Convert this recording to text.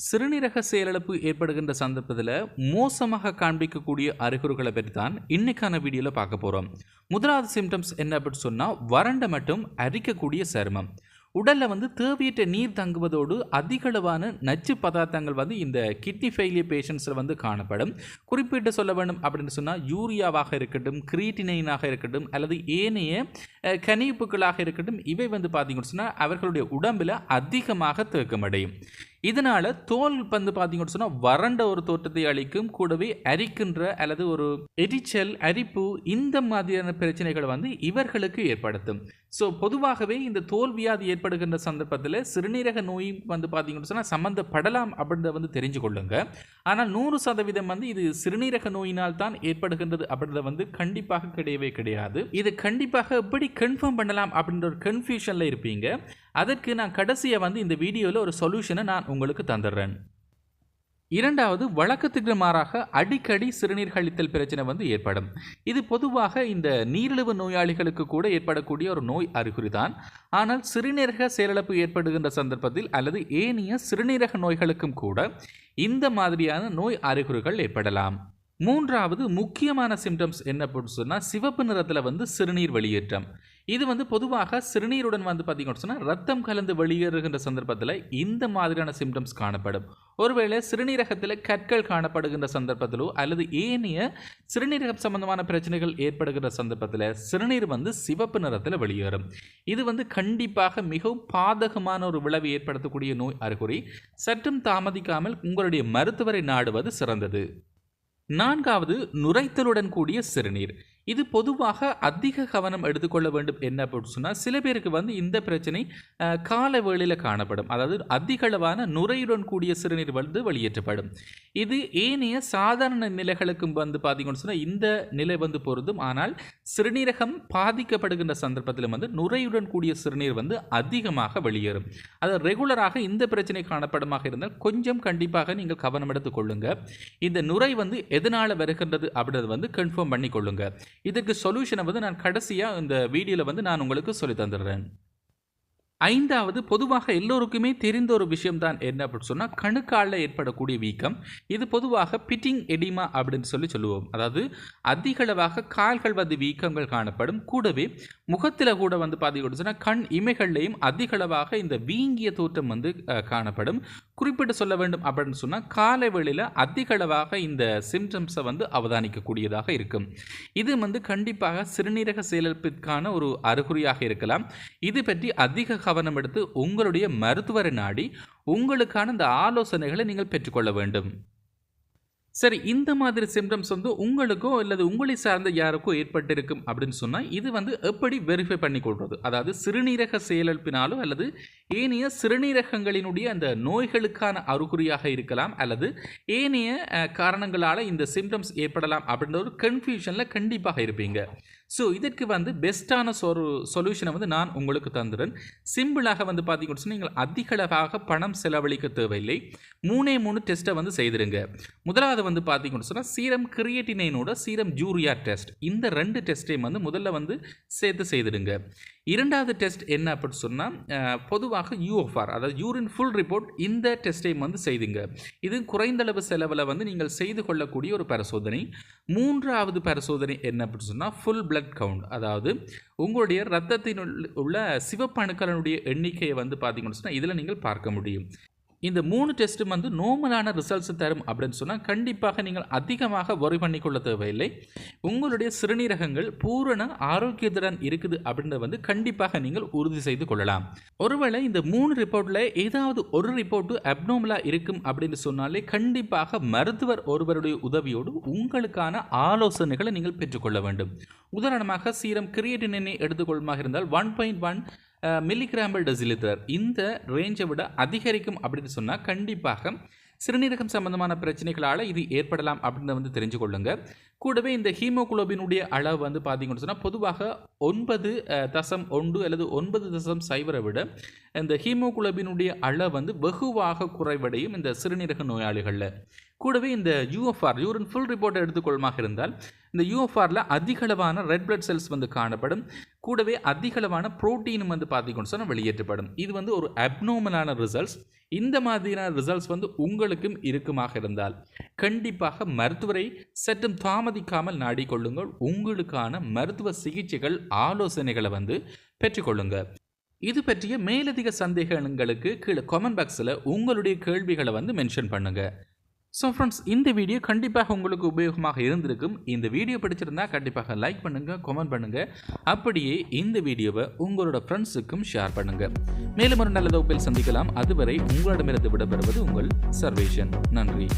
சிறுநீரக செயலிழப்பு ஏற்படுகின்ற சந்தர்ப்பத்தில் மோசமாக காண்பிக்கக்கூடிய அறிகுறிகளை பற்றி தான் இன்னைக்கான வீடியோவில் பார்க்க போகிறோம். முதலாவது சிம்டம்ஸ் என்ன அப்படின்னு சொன்னால் வறண்ட மற்றும் அரிக்கக்கூடிய சருமம். உடலில் தேவையற்ற நீர் தங்குவதோடு அதிகளவான நச்சு பதார்த்தங்கள் இந்த கிட்னி ஃபெயிலியர் பேஷண்ட்ஸில் காணப்படும். குறிப்பிட்டு சொல்ல வேண்டும் அப்படின்னு சொன்னால் யூரியாவாக இருக்கட்டும், கிரீட்டினைனாக இருக்கட்டும், அல்லது ஏனைய கனிப்புகளாக இருக்கட்டும், இவை பார்த்தீங்கன்னு சொன்னால் அவர்களுடைய உடம்பில் அதிகமாக தேக்கமடையும். இதனால் தோல் பார்த்தீங்கன்னு சொன்னால் வறண்ட ஒரு தோற்றத்தை அளிக்கும். கூடவே அரிக்கின்ற அல்லது ஒரு எரிச்சல், அரிப்பு இந்த மாதிரியான பிரச்சனைகள் இவர்களுக்கு ஏற்படுத்தும். ஸோ பொதுவாகவே இந்த தோல் வியாதி ஏற்படுகின்ற சந்தர்ப்பத்தில் சிறுநீரக நோய் பார்த்தீங்கன்னு சொன்னால் சம்மந்தப்படலாம் அப்படின்றத தெரிஞ்சு கொள்ளுங்க. ஆனால் 100% இது சிறுநீரக நோயினால் தான் ஏற்படுகின்றது அப்படின்றத கண்டிப்பாக கிடையவே கிடையாது. இது கண்டிப்பாக எப்படி கன்ஃபார்ம் பண்ணலாம் அப்படின்ற ஒரு கன்ஃபியூஷனில் இருப்பீங்க. அதற்கு நான் கடைசியாக இந்த வீடியோவில் ஒரு சொல்யூஷனை நான் உங்களுக்கு தந்துடுறேன். இரண்டாவது, வழக்கத்துக்கு மாறாக அடிக்கடி சிறுநீர் கழித்தல் பிரச்சனை ஏற்படும். இது பொதுவாக இந்த நீரிழிவு நோயாளிகளுக்கு கூட ஏற்படக்கூடிய ஒரு நோய் அறிகுறி தான். ஆனால் சிறுநீரக செயலிழப்பு ஏற்படுகின்ற சந்தர்ப்பத்தில் அல்லது ஏனைய சிறுநீரக நோய்களுக்கும் கூட இந்த மாதிரியான நோய் அறிகுறிகள் ஏற்படலாம். மூன்றாவது முக்கியமான சிம்டம்ஸ் என்ன அப்படின்னு சொன்னால் சிவப்பு நிறத்தில் சிறுநீர் வெளியேற்றம். இது பொதுவாக சிறுநீருடன் பார்த்தீங்கன்னு சொன்னால் ரத்தம் கலந்து வெளியேறுகின்ற சந்தர்ப்பத்தில் இந்த மாதிரியான சிம்டம்ஸ் காணப்படும். ஒருவேளை சிறுநீரகத்தில் கற்கள் காணப்படுகின்ற சந்தர்ப்பத்திலோ அல்லது ஏனைய சிறுநீரகம் சம்பந்தமான பிரச்சனைகள் ஏற்படுகின்ற சந்தர்ப்பத்தில் சிறுநீர் சிவப்பு நிறத்தில் வெளியேறும். இது கண்டிப்பாக மிகவும் பாதகமான ஒரு விளைவை ஏற்படுத்தக்கூடிய நோய் அறிகுறி. சற்றும் தாமதிக்காமல் உங்களுடைய மருத்துவரை நாடுவது சிறந்தது. நான்காவது, நுரைத்தலுடன் கூடிய சிறுநீர். இது பொதுவாக அதிக கவனம் எடுத்துக்கொள்ள வேண்டும். என்ன அப்படின்னு சொன்னால் சில பேருக்கு இந்த பிரச்சனை கால வேளையில் காணப்படும். அதாவது அதிகளவான நுரையுடன் கூடிய சிறுநீர் வெளியேற்றப்படும். இது ஏனைய சாதாரண நிலைகளுக்கும் பார்த்தீங்கன்னு சொன்னால் இந்த நிலை பொருந்தும். ஆனால் சிறுநீரகம் பாதிக்கப்படுகின்ற சந்தர்ப்பத்தில் நுரையுடன் கூடிய சிறுநீர் அதிகமாக வெளியேறும். அது ரெகுலராக இந்த பிரச்சனை காணப்படுமாக இருந்தால் கொஞ்சம் கண்டிப்பாக நீங்கள் கவனம் எடுத்துக்கொள்ளுங்க. இந்த நுரை எதனால் வருகின்றது அப்படின்றது கன்ஃபார்ம் பண்ணி கொள்ளுங்க. இதற்கு சொல்யூஷனை நான் கடைசியாக இந்த வீடியோவில் நான் உங்களுக்கு சொல்லி தந்துடுறேன். ஐந்தாவது, பொதுவாக எல்லோருக்குமே தெரிந்த ஒரு விஷயம் தான் என்ன அப்படின்னு சொன்னால் கணுக்காலில் ஏற்படக்கூடிய வீக்கம். இது பொதுவாக பிட்டிங் எடிமா அப்படின்னு சொல்லுவோம். அதாவது அதிகளவாக கால்கள் வீக்கங்கள் காணப்படும். கூடவே முகத்தில் கூட பார்த்தீங்கன்னு சொன்னால் கண் இமைகள்லையும் அதிகளவாக இந்த வீங்கிய தோற்றம் காணப்படும். குறிப்பிட்டு சொல்ல வேண்டும் அப்படின்னு சொன்னால் காலை வேளையில் அதிகளவாக இந்த சிம்டம்ஸை அவதானிக்கக்கூடியதாக இருக்கும். இது கண்டிப்பாக சிறுநீரக செயலிழப்பிற்கான ஒரு அறிகுறியாக இருக்கலாம். இது பற்றி அதிக கவனம் எடுத்து உங்களுடைய மருத்துவரை நாடி உங்களுக்கான இந்த ஆலோசனைகளை நீங்கள் பெற்றுக்கொள்ள வேண்டும். சரி, இந்த மாதிரி சிம்டம்ஸ் உங்களுக்கோ அல்லது உங்களை சார்ந்த யாருக்கோ ஏற்பட்டிருக்கும் அப்படின்னு சொன்னால் இது எப்படி வெரிஃபை பண்ணி கொள்வது? அதாவது சிறுநீரக செயலிழப்பினாலோ அல்லது ஏனைய சிறுநீரகங்களினுடைய அந்த நோய்களுக்கான அறிகுறியாக இருக்கலாம் அல்லது ஏனைய காரணங்களால் இந்த சிம்டம்ஸ் ஏற்படலாம் அப்படின்ற ஒரு கன்ஃபியூஷனில் கண்டிப்பாக இருப்பீங்க. ஸோ இதற்கு பெஸ்ட்டான ஒரு சொல்யூஷனை நான் உங்களுக்கு தந்துடுறேன். சிம்பிளாக பார்த்தீங்கன்னு சொன்னால் நீங்கள் அதிகளவாக பணம் செலவழிக்க தேவையில்லை. 3 டெஸ்ட்டை செய்திருங்க. முதலாவது பார்த்தீங்கன்னு சொன்னால் சீரம் கிரியேட்டினைனோட சீரம் யூரியா டெஸ்ட். இந்த 2 டெஸ்ட்டையும் முதல்ல சேர்த்து செய்திடுங்க. இரண்டாவது டெஸ்ட் என்ன அப்படின்னு சொன்னால் பொதுவாக யூஎஃப்ஆர், அதாவது யூரின் ஃபுல் ரிப்போர்ட், இந்த டெஸ்ட்டையும் செய்துங்க. இது குறைந்தளவு செலவில் நீங்கள் செய்து கொள்ளக்கூடிய ஒரு பரிசோதனை. மூன்றாவது பரிசோதனை என்ன அப்படின்னு சொன்னால் ஃபுல் பிளட் கவுண்ட், அதாவது உங்களுடைய இரத்தத்தில் உள்ள சிவப்பணுக்களினுடைய எண்ணிக்கையை பார்த்தீங்கன்னு சொன்னால் இதில் நீங்கள் பார்க்க முடியும். இந்த 3 டெஸ்ட்டும் நார்மலான ரிசல்ட்ஸ் தரும் அப்படின்னு சொன்னால் கண்டிப்பாக நீங்கள் அதிகமாக worry பண்ணிக்கொள்ள தேவையில்லை. உங்களுடைய சிறுநீரகங்கள் பூரண ஆரோக்கியத்துடன் இருக்குது அப்படின்றத கண்டிப்பாக நீங்கள் உறுதி செய்து கொள்ளலாம். ஒருவேளை இந்த 3 ரிப்போர்ட்டில் ஏதாவது ஒரு ரிப்போர்ட்டு அப்நார்மலாக இருக்கும் அப்படின்னு சொன்னாலே கண்டிப்பாக மருத்துவர் ஒருவருடைய உதவியோடு உங்களுக்கான ஆலோசனைகளை நீங்கள் பெற்றுக்கொள்ள வேண்டும். உதாரணமாக சீரம் கிரியேட்டினை எடுத்துக்கொள்ளுமாக இருந்தால் 1.1 mg/dL இந்த ரேஞ்சை விட அதிகரிக்கும் அப்படின்னு சொன்னால் கண்டிப்பாக சிறுநீரகம் சம்பந்தமான பிரச்சனைகளால் இது ஏற்படலாம் அப்படின்னு தெரிஞ்சு கொள்ளுங்க. கூடவே இந்த ஹீமோகுளோபினுடைய அளவு வந்து பார்த்தீங்கன்னு சொன்னால் பொதுவாக 9.1 அல்லது 9.0 விட இந்த ஹீமோகுளோபினுடைய அளவு வந்து வெகுவாக குறைவடையும் இந்த சிறுநீரக நோயாளிகளில். கூடவே இந்த யூஎஃப்ஆர் யூரின் ஃபுல் ரிப்போர்ட்டை எடுத்துக்கொள்ளுமாக இருந்தால் இந்த யூஎஃப்ஆரில் அதிகளவான ரெட் பிளட் செல்ஸ் வந்து காணப்படும். கூடவே அதிகளவான புரோட்டீனும் வந்து பார்த்தீங்கன்னு சொன்னால் வெளியேற்றப்படும். இது வந்து ஒரு அப்நார்மலான ரிசல்ட்ஸ். இந்த மாதிரியான ரிசல்ட்ஸ் வந்து உங்களுக்கும் இருக்குமாக இருந்தால் கண்டிப்பாக மருத்துவரை சற்றும் தாமதிக்காமல் நாடிக்கொள்ளுங்கள். உங்களுக்கான மருத்துவ சிகிச்சைகள் ஆலோசனைகளை வந்து பெற்றுக்கொள்ளுங்க. இது பற்றிய மேலதிக சந்தேகங்களுக்கு கீழே கமெண்ட் பாக்ஸில் உங்களுடைய கேள்விகளை வந்து மென்ஷன் பண்ணுங்கள். ஸோ ஃப்ரெண்ட்ஸ், இந்த வீடியோ கண்டிப்பாக உங்களுக்கு உபயோகமாக இருந்திருக்கும். இந்த வீடியோ பிடிச்சிருந்தா கண்டிப்பாக லைக் பண்ணுங்கள், கமெண்ட் பண்ணுங்கள். அப்படியே இந்த வீடியோவை உங்களோட ஃப்ரெண்ட்ஸுக்கும் ஷேர் பண்ணுங்கள். மேலும் ஒரு நல்ல தொகுப்பில் சந்திக்கலாம். அதுவரை உங்களிடமிருந்து விடைபெறுவது உங்கள் சர்வேஷன். நன்றி.